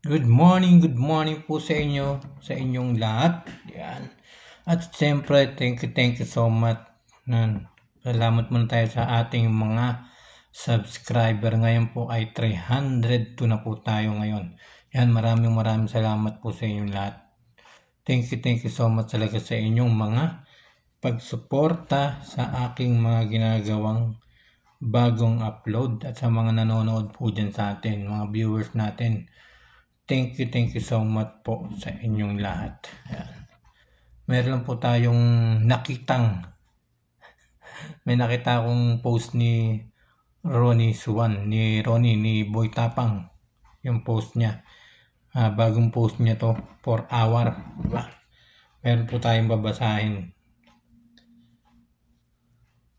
Good morning po sa inyo, sa inyong lahat. Yan. At siyempre, thank you so much. Salamat muna tayo sa ating mga subscriber. Ngayon po ay 302 na po tayo ngayon. Yan, maraming salamat po sa inyong lahat. Thank you so much talaga sa inyong mga pagsuporta sa aking mga ginagawang bagong upload at sa mga nanonood po dyan sa atin, mga viewers natin. Thank you so much po sa inyong lahat. Ayan. Meron po tayong may nakita akong post ni Ronnie Suwan, ni Boy Tapang. Yung post niya. Bagong post niya to, 4 hour. Diba? Meron po tayong babasahin.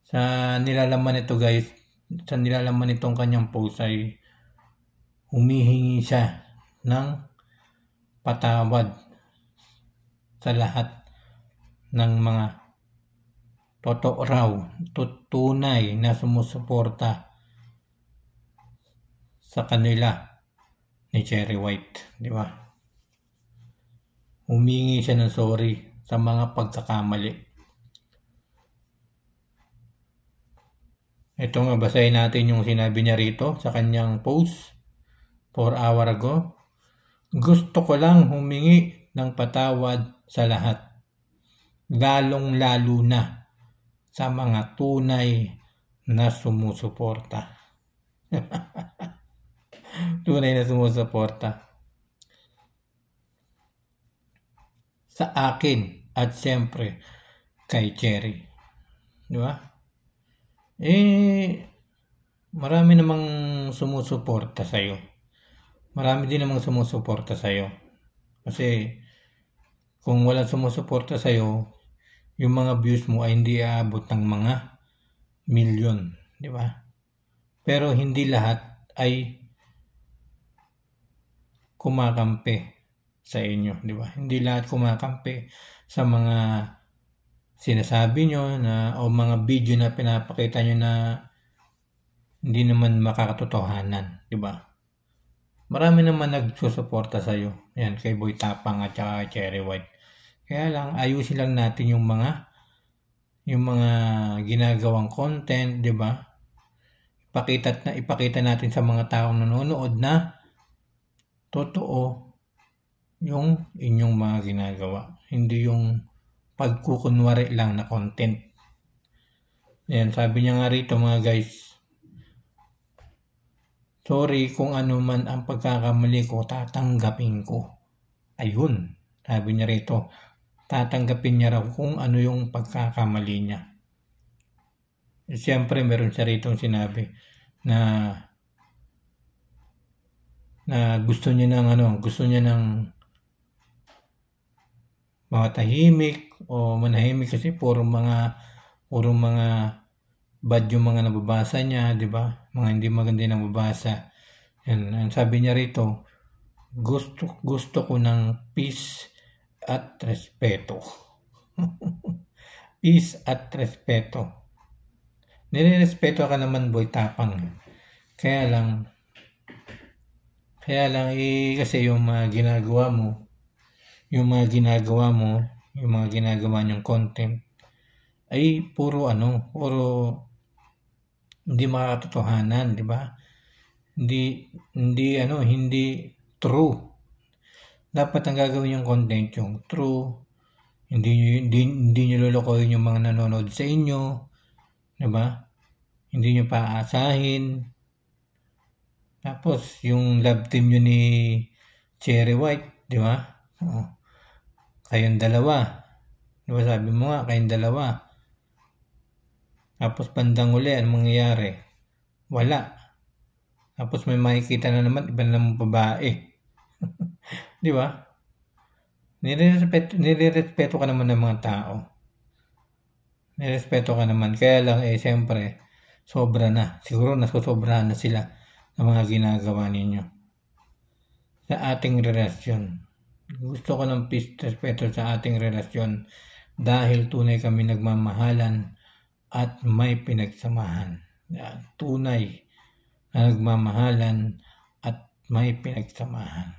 Sa nilalaman nito guys, sa nilalaman nitong kanyang post ay humihingi siya ng patawad sa lahat ng mga totoo raw, tunay na sumusuporta sa kanila ni Cherry White, di ba? Humingi siya ng sorry sa mga pagkakamali. Ito nga, basahin natin yung sinabi niya rito sa kanyang post 4 hour ago. Gusto ko lang humingi ng patawad sa lahat, lalong-lalo na sa mga tunay na sumusuporta. Tunay na sumusuporta sa akin at siyempre kay Cherry. Di ba? Marami namang sumusuporta sa'yo. Marami din namang sumusuporta sa'yo. Kasi kung walang sumusuporta sa'yo, yung mga views mo ay hindi aabot ng mga milyon, di ba? Pero hindi lahat ay kumakampi sa inyo, di ba? Hindi lahat kumakampi sa mga sinasabi nyo na o mga video na pinapakita nyo na hindi naman makakatotohanan, di ba? Marami naman nagsusuporta sa iyo. Yan, kay Boy Tapang at saka Cherry White. Kaya lang, ayusin lang natin yung mga ginagawang content, di ba? Ipakita natin sa mga taong nanonood na totoo yung inyong mga ginagawa. Hindi yung pagkukunwari lang na content. Yan, sabi niya nga rito mga guys, sorry kung ano man ang pagkakamali ko, tatanggapin ko. Ayun, sabi niya rito, tatanggapin niya raw kung ano yung pagkakamali niya. Siyempre, meron siya rito sinabi na gusto niya ng mga tahimik o manahimik kasi puro mga bad yung mga nababasa niya, di ba? Mga hindi maganda na nababasa. Yan, sabi niya rito, gusto ko ng peace at respeto. Peace at respeto. Nirerespeto ka naman, Boy Tapang. Kaya lang kasi yung mga ginagawa niyong content ay puro hindi makakatotohanan, di ba? Hindi true. Dapat ang gagawin yung content yung true. Hindi niyo lolokohin yung mga nanonood sa inyo, di ba? Hindi niyo paaasahin. Tapos yung love team niyo ni Cherry White, di ba? Kayong dalawa. Di ba sabi mo nga, kayong dalawa. Tapos bandang uli, anong mangyayari? Wala. Tapos may makikita na naman, iba namang babae. Di ba? Nirerespeto ka naman ng mga tao. Nirerespeto ka naman. Kaya lang, siyempre, sobra na. Siguro nasusobrahan na sila ng mga ginagawa ninyo. Sa ating relasyon. Gusto ko ng peace, respeto sa ating relasyon dahil tunay kami nagmamahalan at may pinagsamahan. Yan, tunay na nagmamahalan at may pinagsamahan.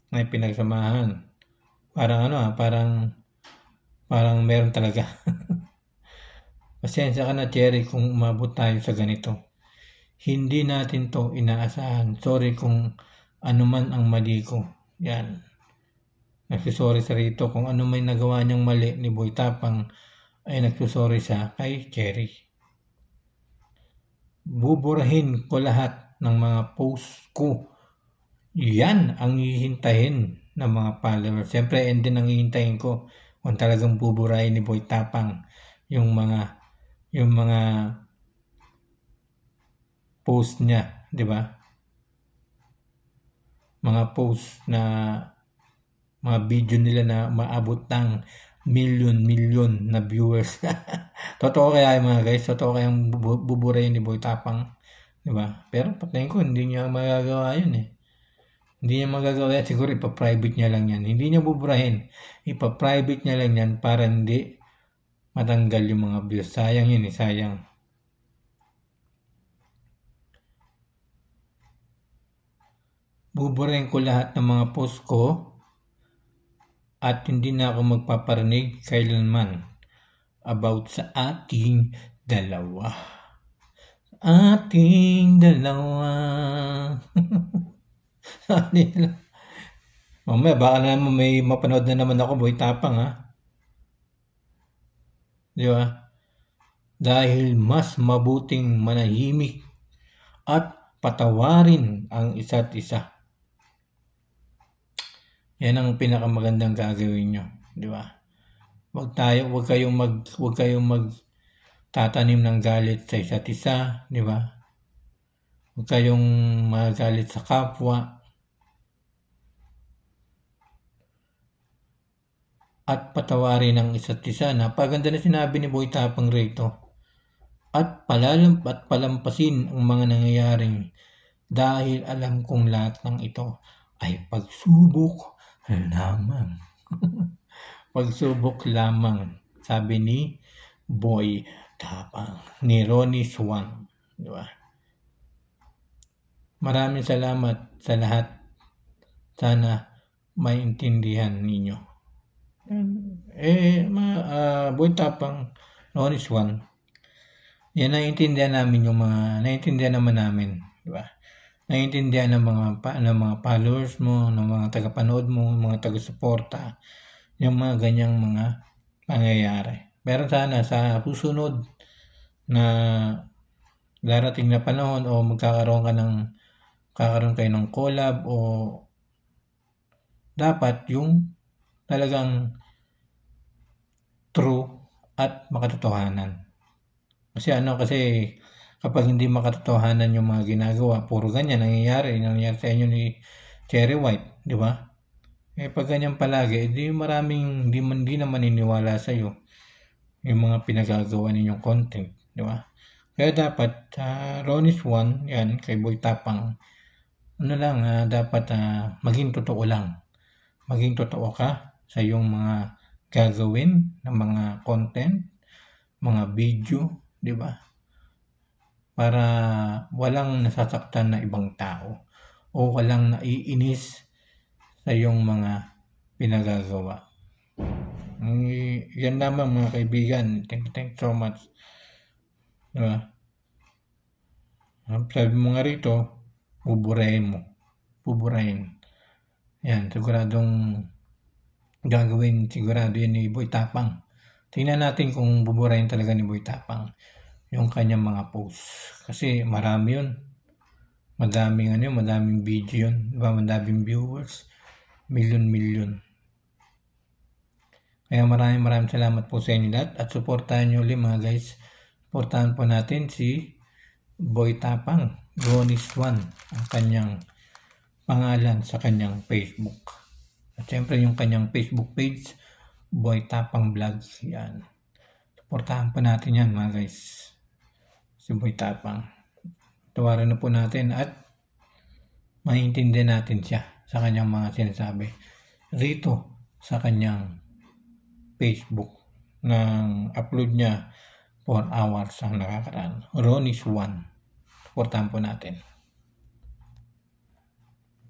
may pinagsamahan. Parang parang meron talaga. Pasensya ka na, Cherry, kung umabot tayo sa ganito. Hindi natin to inaasahan. Sorry kung ano man ang mali ko. Yan. Nagsusorry sa rito kung ano may nagawa niyang mali ni Boy Tapang ay nagsusorry siya kay Cherry. Buburahin ko lahat ng mga post ko. Yan ang hihintayin ng mga followers. Siyempre, and din ang hihintayin ko kung talagang buburahin ni Boy Tapang yung mga post niya, di ba? Mga post na mga video nila na maabot ng million na viewers. Totoo kaya yung mga guys? Totoo kayang buburahin ni Boy Tapang? Diba? Pero patayin ko, hindi niya magagawa yun eh. Hindi niya magagawa yan. Siguro ipa-private niya lang yan. Hindi niya buburahin. Ipa-private niya lang yan para hindi matanggal yung mga views. Sayang yun eh, sayang. Buburahin ko lahat ng mga post ko at hindi na ako magpaparinig kailanman about sa ating dalawa. Ating dalawa. Mamaya baka na naman may mapanood na naman ako, Boy Tapang, ha? Di ba? Dahil mas mabuting manahimik at patawarin ang isa't isa. Yan ang pinakamagandang gagawin nyo, di ba? Wag kayong magtatanim ng galit sa isa't isa, di ba? Wag kayong magalit sa kapwa. At patawarin ang isa't isa. Napaganda na sinabi ni Boy Tapang rito. At palampasin ang mga nangyayaring dahil alam kong lahat ng ito ay pagsubok lamang. Pagsubok lamang, sabi ni Boy Tapang, ni Ronnie Swan, di ba? Maraming salamat sa lahat. Sana maintindihan ninyo. Boy Tapang, Ronnie Swan, yan naiintindihan naman namin, di ba? Naiintindihan ng mga followers mo, ng mga tagapanood mo, mga taga-suporta, yung mga ganyang mga pangyayari. Pero sana sa susunod na darating na panahon o kakaroon kayo ng collab o dapat yung talagang true at makatotohanan. Kasi kapag hindi makatotohanan yung mga ginagawa, puro ganyan nangyayari sa inyo ni Cherry White, di ba? Pag ganyan palagi, hindi na maniniwala sa iyo yung mga pinagagawa ninyong content, di ba? Kaya dapat Ronnie Swan, yan kay Boy Tapang, dapat maging totoo lang. Maging totoo ka sa iyong mga gagawin ng mga content, mga video, di ba? Para walang nasasaktan na ibang tao o walang naiinis sa iyong mga pinagagawa. Yan naman mga kaibigan. Thank you so much. Diba? Sabi mo nga rito, buburahin. Yan, siguradong gagawin sigurado yan ni Boy Tapang. Tingnan natin kung buburahin talaga ni Boy Tapang yung kanyang mga posts. Kasi marami yun. Madaming video yun. Diba? Madaming viewers. Million. Kaya maraming salamat po sa inyo lahat. At supportahan nyo ulit mga guys. Supportahan po natin si Boy Tapang. Ronnie Swan. Ang kanyang pangalan sa kanyang Facebook. At syempre yung kanyang Facebook page. Boy Tapang Vlogs. Yan. Supportahan po natin yan mga guys. Si Boy Tapang. Tawaran na po natin at maintindihan natin siya sa kanyang mga sinasabi rito sa kanyang Facebook ng upload niya 4 hours ang nakakaraan. Ronnie Swan. Supportahan po natin.